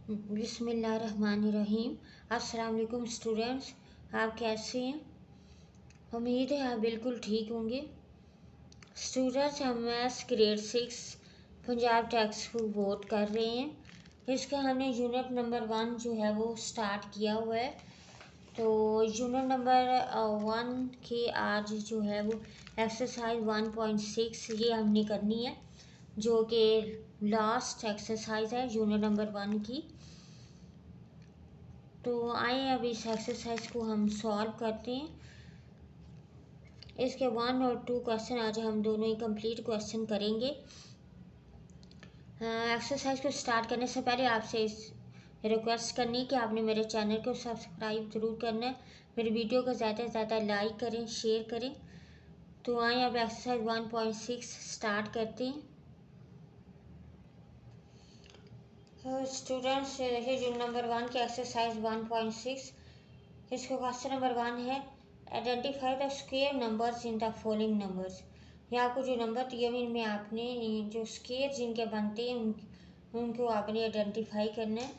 बिस्मिल्लाहिर्रहमानिर्रहीम। अस्सलाम वालेकुम स्टूडेंट्स, आप कैसे हैं? उम्मीद है आप बिल्कुल ठीक होंगे। स्टूडेंट्स, हम maths grade 6 Punjab text book board कर रहे हैं। इसका हमने यूनिट नंबर 1 जो है वो स्टार्ट किया हुआ है। तो यूनिट नंबर 1 की आज जो है वो एक्सरसाइज 1.6 ये हमने करनी है, जो कि लास्ट एक्सरसाइज है यूनिट नंबर 1 की। तो आइए अब इस एक्सरसाइज को हम सॉल्व करते हैं। इसके 1 और 2 क्वेश्चन आज हम दोनों ही कंप्लीट क्वेश्चन करेंगे। एक्सरसाइज को स्टार्ट करने से पहले आपसे रिक्वेस्ट करनी कि आपने मेरे चैनल को सब्सक्राइब ज़रूर करना है। मेरी वीडियो को ज़्यादा से ज़्यादा लाइक करें, शेयर करें। तो आइए अब एक्सरसाइज 1.6 स्टार्ट करते हैं। स्टूडेंट्स, ये जो नंबर 1 की एक्सरसाइज 1.6, इसको क्वेश्चन नंबर 1 है identify the square numbers in the following numbers. ये आपको जो नंबर दिए हुए इनमें आपने जो स्क्वायर जिनके बनते हैं उनको आपने आइडेंटिफाई करना है।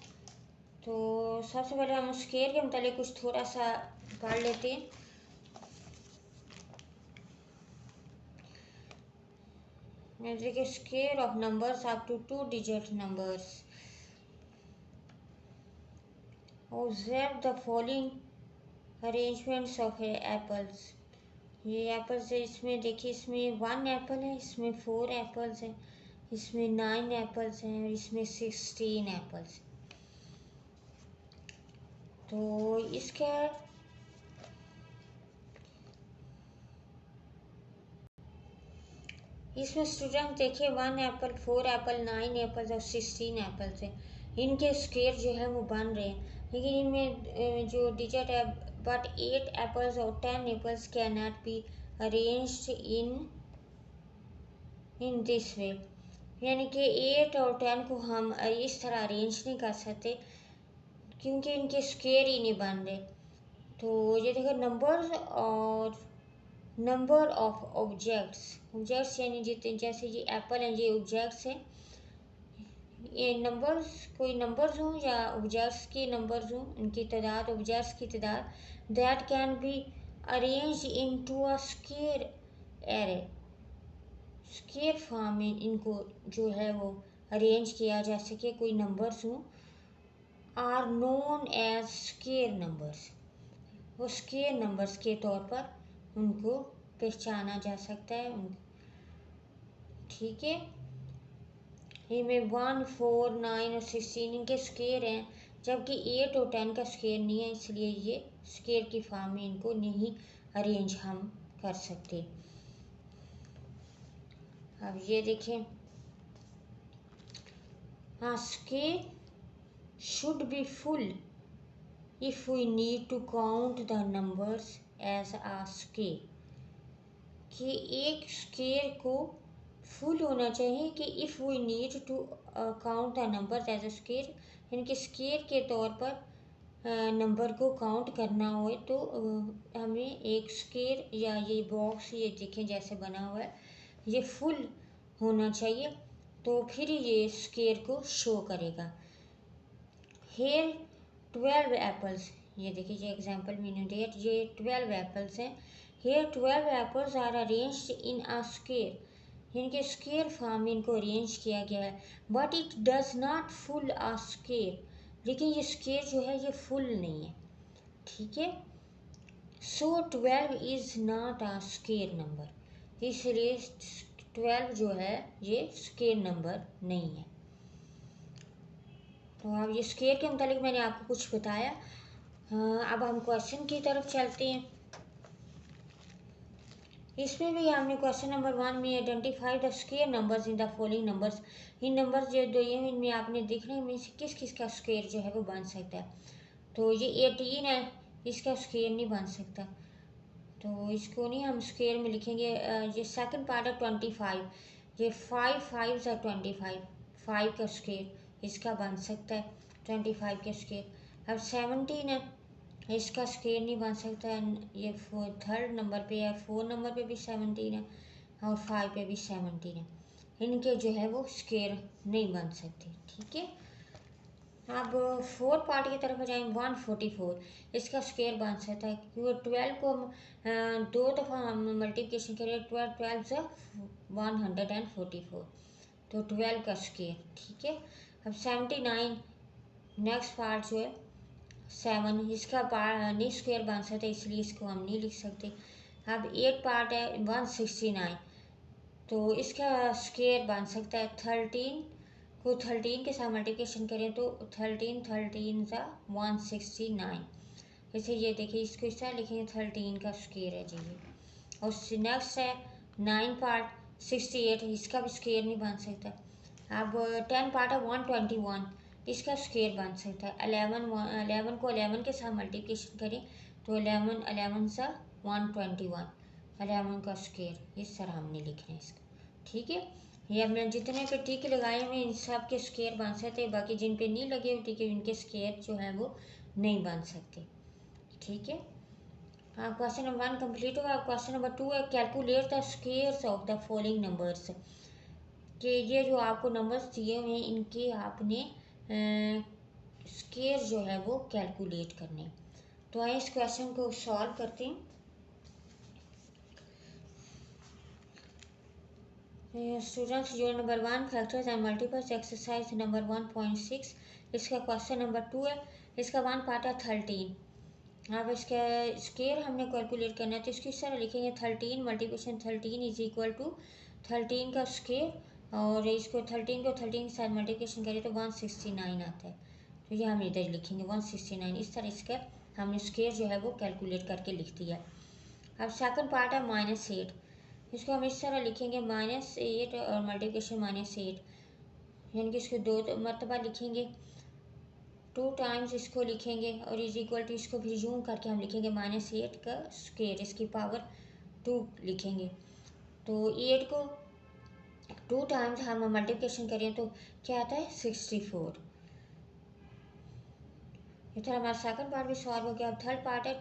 तो सबसे पहले हम स्क्वायर के मतलब कुछ थोड़ा सा पढ़ लेते हैं। देखिए, square of numbers up to 2 digit numbers. Observe the following arrangements of apples. ये एप्पल्स है, इसमें देखिए, इसमें 1 एप्पल है, इसमें 4 एप्पल्स हैं, इसमें 9 एप्पल्स हैं और इसमें 16 एप्पल्स। तो इसका इसमें स्टूडेंट देखिए 1 एप्पल, 4 एप्पल, 9 एप्पल्स और 16 एप्पल्स हैं। इनके स्क्वायर जो है वो बन रहे हैं, लेकिन इनमें जो डिजिट है बट 8 एप्पल्स और 10 apples can not be arranged in this way. यानी कि 8 और 10 को हम इस तरह अरेंज नहीं कर सकते क्योंकि इनके स्क्वायर ही नहीं बन रहे। तो ये देखो, नंबर्स और नंबर ऑफ ऑब्जेक्ट्स यानी जितने, जैसे ये एप्पल हैं, ये ऑब्जेक्ट्स हैं। ये नंबर्स कोई नंबर्स हों या ऑब्जेक्ट्स के नंबर्स हों, इनकी तादाद, ऑब्जेक्ट्स की तादाद, that can be arrange into a square array. Square form में इनको जो है वो अरेंज किया जा सके, कोई नंबर्स हों, are known as square numbers. वो स्क्वायर नंबर्स के तौर पर उनको पहचाना जा सकता है। ठीक है, इनमें 1, 4, 9 और 16 इनके स्क्वायर हैं, जबकि 8 और 10 का स्क्वायर नहीं है, इसलिए ये स्क्वायर की फॉर्म में इनको नहीं अरेंज हम कर सकते। अब ये देखें, हाँ, square should be full if we need to count the numbers as a square. कि एक स्क्वायर को फुल होना चाहिए कि if we need to count the number as a square, यानी कि स्क्वायर के तौर पर नंबर को काउंट करना हो तो हमें एक स्क्वायर या ये बॉक्स, ये देखें जैसे बना हुआ है, ये फुल होना चाहिए, तो फिर ये स्क्वायर को शो करेगा। हेयर 12 एप्पल्स, ये देखिए, ये एग्जाम्पल मैंने दिया, ये 12 एप्पल्स हैं। Here 12 apples are arranged in a square, यानी कि स्क्वायर फॉर्म में इनको अरेंज किया गया है। But it does not full a square, लेकिन ये स्क्वायर जो है ये फुल नहीं है। ठीक है, सो 12 is not a square number, इसलिए 12 जो है ये स्क्वायर नंबर नहीं है। तो अब ये स्क्वायर के मुतालिक मैंने आपको कुछ बताया। अब हम क्वेश्चन की तरफ चलते हैं। इसमें भी हमने क्वेश्चन नंबर 1 में identify the square numbers in the following numbers. In numbers जो दो ये इनमें आपने देखना है इनमें से किस किस का स्क्वायर जो है वो बन सकता है। तो ये 18 है, इसका स्क्वायर नहीं बन सकता, तो इसको नहीं हम स्क्वायर में लिखेंगे। ये सेकंड पार्ट है 25, ये 5 5 ज़ा 25, 5 का स्क्वायर इसका बन सकता है 25 का स्क्वायर। अब 17 है, इसका स्क्वायर नहीं बन सकता है, ये 3rd नंबर पे है, 4 नंबर पे भी 17 है और 5 पे भी 17 है, इनके जो है वो स्क्वायर नहीं बन सकते। ठीक है, अब फोर्थ पार्ट की तरफ जाएं। 144 इसका स्क्वायर बन सकता है क्योंकि 12 को हम दो दफ़ा हम मल्टीप्लिकेशन करें। 12 से 144 तो 12 का स्क्वायर। ठीक है। अब 79 नेक्स्ट पार्ट जो है 7 इसका नहीं स्क्वायर बन सकता इसलिए इसको हम नहीं लिख सकते। अब 8 पार्ट है 169 तो इसका स्क्वायर बन सकता है 13 को 13 के साथ मल्टीप्लिकेशन करें तो 13 सा 169। जैसे ये देखिए इसको इस तरह लिखेंगे 13 का स्क्वायर है जी ये। और नेक्स्ट है 9 पार्ट 68 इसका भी स्क्वायर नहीं बन सकता। अब 10 पार्ट है 121 इसका स्क्वायर बन सकता है। 11 को 11 के साथ मल्टीप्लिकेशन करें तो 11 सा 121 11 का स्क्वायर इस तरह हमने लिखना है इसका। ठीक है। ये हमने जितने पे टिक लगाए हुए इन सब के स्क्वायर बन सकते हैं, बाकी जिन पे नहीं लगे हुए टिके उनके स्क्वायर जो है वो नहीं बन सकते। ठीक है। हाँ, क्वेश्चन नंबर 1 कंप्लीट हुआ। क्वेश्चन नंबर 2 है calculate the squares of the following numbers. कि ये जो आपको नंबर्स दिए हुए हैं इनके आपने स्क्वायर जो है वो कैलकुलेट करने। तो आइए इस क्वेश्चन को सॉल्व करते हैं। स्टूडेंट्स जो number 1 factors and multiples exercise number 1.6 इसका क्वेश्चन नंबर 2 है। इसका 1 पार्ट है 13। अब इसका स्क्वायर हमने कैलकुलेट करना है तो इसकी इस तरह लिखेंगे 13 मल्टीप्लिकेशन 13 इज इक्वल टू 13 का स्क्वायर और इसको 13 को 13 के साथ मल्टीप्लिकेशन करें तो 169 आता है। तो ये हम इधर लिखेंगे 169। इस तरह इसका हमने स्क्वायर जो है वो कैलकुलेट करके लिख दिया। अब सेकंड पार्ट है -8 इसको हम इस तरह लिखेंगे -8 और मल्टीप्लिकेशन -8 यानी कि इसको 2 मरतबा लिखेंगे 2 टाइम्स इसको लिखेंगे और इज इक्वल टू इसको फिर यूं करके हम लिखेंगे -8 का स्क्वायर इसकी पावर 2 लिखेंगे। तो 8 को 2 टाइम्स हम मल्टीप्लिकेशन करें तो क्या आता है 64। इधर हमारा सेकंड पार्ट भी सॉल्व हो गया। अब थर्ड पार्ट है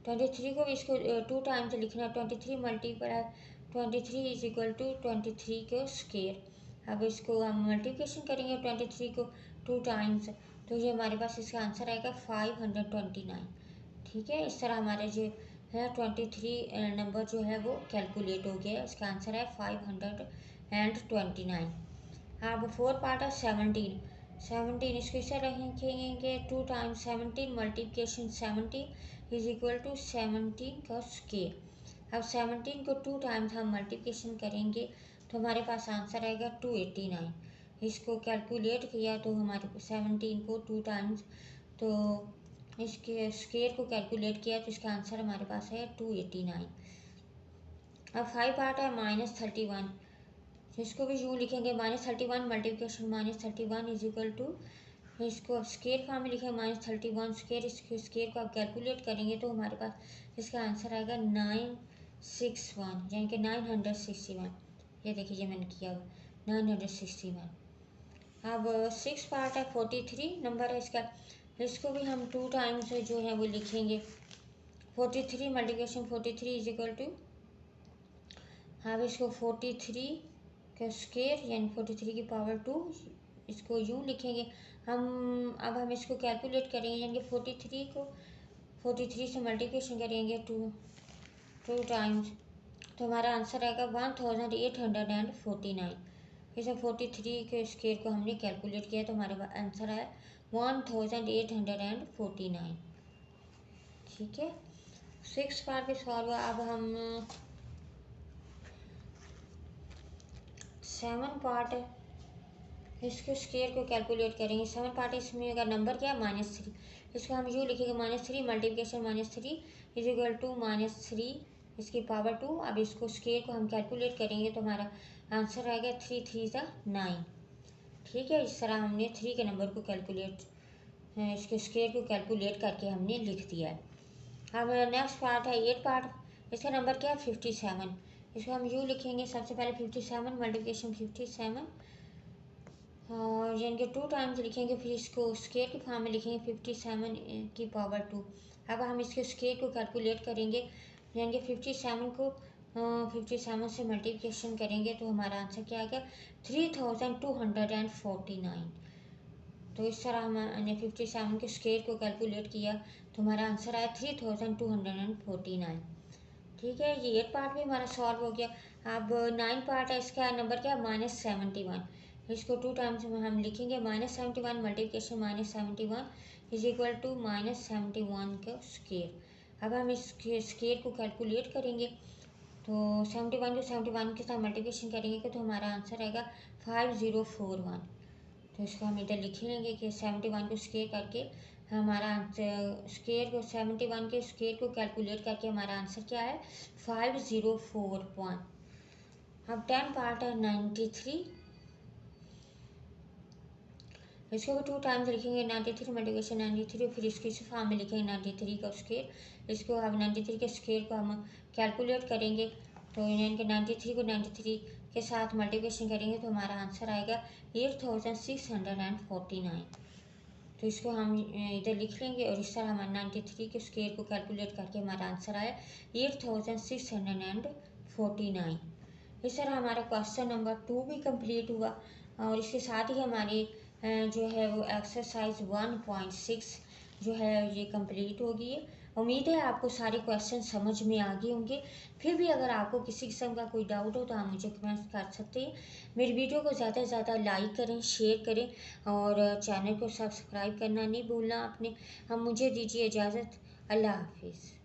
23 को भी इसको 2 टाइम्स लिखना है। 23 मल्टीप्लाई 23 इज इक्वल टू 23 के स्क्वायर। अब इसको हम मल्टीप्लिकेशन करेंगे 23 को 2 टाइम्स तो ये हमारे पास इसका आंसर आएगा 529। ठीक है। इस तरह हमारे जो है 23 नंबर जो है वो कैलकुलेट हो गया। इसका आंसर है 529। अब फोर्थ पार्ट है 17 इसको इसे रखेंगे 2 times 17 multiplication 17 is equal to 17 का स्क्वायर। अब 17 को 2 टाइम्स हम मल्टीप्लिकेशन करेंगे तो हमारे पास आंसर आएगा 289। इसको कैलकुलेट किया तो हमारे 17 को 2 टाइम्स तो इसके स्क्वायर को कैलकुलेट किया तो इसका आंसर हमारे पास है 289। अब 5 पार्ट है -31 इसको भी यूँ लिखेंगे -31 मल्टीप्लिकेशन -31 इज इक्वल टू इसको अब स्क्वायर फॉर्म में लिखेंगे -31 स्क्वायर। इसके स्क्वायर को आप कैलकुलेट करेंगे तो हमारे पास इसका आंसर आएगा 961 यानी कि 961। ये देखिए ये मैंने किया 961। अब 6 पार्ट है 43 नंबर है इसका। इसको भी हम 2 टाइम्स जो है वो लिखेंगे 43 मल्टीप्लिकेशन 43 इज इक्वल टू अब इसको 43 का स्क्वायर यानी 43 की पावर 2 इसको यूँ लिखेंगे हम। अब हम इसको कैलकुलेट करेंगे यानी कि 43 को 43 से मल्टीप्लिकेशन करेंगे 2 टाइम्स तो हमारा आंसर आएगा 1849। इसे 43 के स्क्वायर को हमने कैलकुलेट किया तो हमारा आंसर आया 1849। ठीक है। 6 पार्ट भी सॉल्व हुआ। अब हम 7 पार्ट है इसके स्क्वायर को कैलकुलेट करेंगे। 7 पार्ट इसमें अगर नंबर क्या है -3 इसको हम यूँ लिखेंगे -3 मल्टीप्लिकेशन -3 इज इक्वल टू -3 इसकी पावर 2। अब इसको स्क्वायर को हम कैलकुलेट करेंगे तो हमारा आंसर आएगा 3 3 सा 9। ठीक है। इस तरह हमने 3 के नंबर को कैलकुलेट इसके स्क्वायर को कैलकुलेट करके हमने लिख दिया है। अब नेक्स्ट पार्ट है 8 पार्ट इसका नंबर क्या है 57। इसको हम यूँ लिखेंगे सबसे पहले 57 मल्टीप्लिकेशन 57 और यानी कि 2 टाइम्स लिखेंगे फिर इसको स्क्वायर के फॉर्म में लिखेंगे 57 की पावर 2। अब हम इसके स्क्वायर को कैलकुलेट करेंगे यानी कि 57 को 57 से मल्टीप्लिकेशन करेंगे तो हमारा आंसर क्या आएगा 3249। तो इस तरह हमने 57 के स्क्वायर को कैलकुलेट किया तो हमारा आंसर आया 3249। ठीक है, ये 8 पार्ट भी हमारा सॉल्व हो गया। अब 9 पार्ट है, इसका नंबर क्या है -71। इसको 2 टाइम्स में हम लिखेंगे, -71 मल्टीप्लिकेशन -71 इज इक्वल टू -71 का स्क्वायर। अब हम इस स्क्वायर को कैलकुलेट करेंगे तो 71 को 71 के साथ मल्टीप्लिकेशन करेंगे तो हमारा आंसर आएगा 5041। तो इसको हम इधर लिख लेंगे कि 71 को स्क्वायर करके हमारा स्क्वायर को 71 के स्क्वायर को कैलकुलेट करके हमारा आंसर क्या है 5041। अब 10 पार्ट है 93, इसको भी 2 टाइम्स लिखेंगे 93 मल्टीप्लिकेशन 93, फिर इसकी इसी फॉर्म में लिखेंगे 93 का स्क्वायर। इसको अब 93 के स्क्वायर को हम कैलकुलेट करेंगे तो इनके 93 को 93 के साथ मल्टीप्लिकेशन करेंगे तो हमारा आंसर आएगा 8649। तो इसको हम इधर लिख लेंगे और इस तरह हमारे 93 के स्क्वायर को कैलकुलेट करके हमारा आंसर आया 8649। इस तरह हमारा क्वेश्चन नंबर 2 भी कंप्लीट हुआ और इसके साथ ही हमारी जो है वो एक्सरसाइज 1.6 जो है ये कंप्लीट होगी। उम्मीद है आपको सारे क्वेश्चन समझ में आ गए होंगे। फिर भी अगर आपको किसी किस्म का कोई डाउट हो तो आप मुझे कमेंट कर सकते हैं। मेरी वीडियो को ज़्यादा से ज़्यादा लाइक करें, शेयर करें और चैनल को सब्सक्राइब करना नहीं भूलना आपने। अब मुझे दीजिए इजाज़त। अल्लाह हाफिज़।